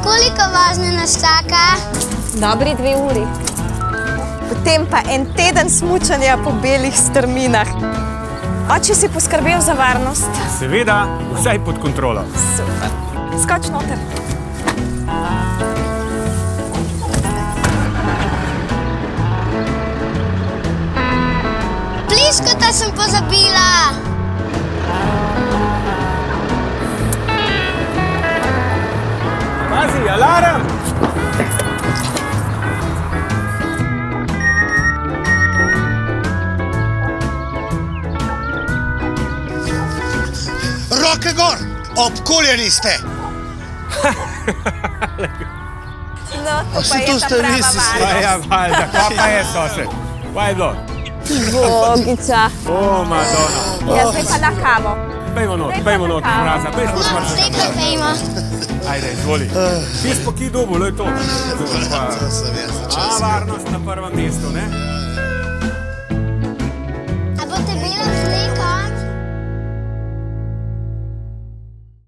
koliko vožnje nas čaka? Dobri 2 uri. Potem pa en teden smučanja po belih strminah. Oče si poskrbel za varnost? Seveda, vsaj pod kontrolo. Super. Skoč noter. Pliškota sem pozabila. Pazi, alarm! Roke gor! Obkoljeni ste! No, to pa se je to ta ste prava vi si Pa varnost. ja, valjda, pa je sosed. Pa je bilo. Bogica. O, Madonna. Ja, zdaj pa na kavo. Pejmo not, mraza, pejmo No, zdaj pa pejmo. Ajde, izvoli. Ti smo ki dobu, le to. To sem jaz, A, varnost na prvem mestu, ne?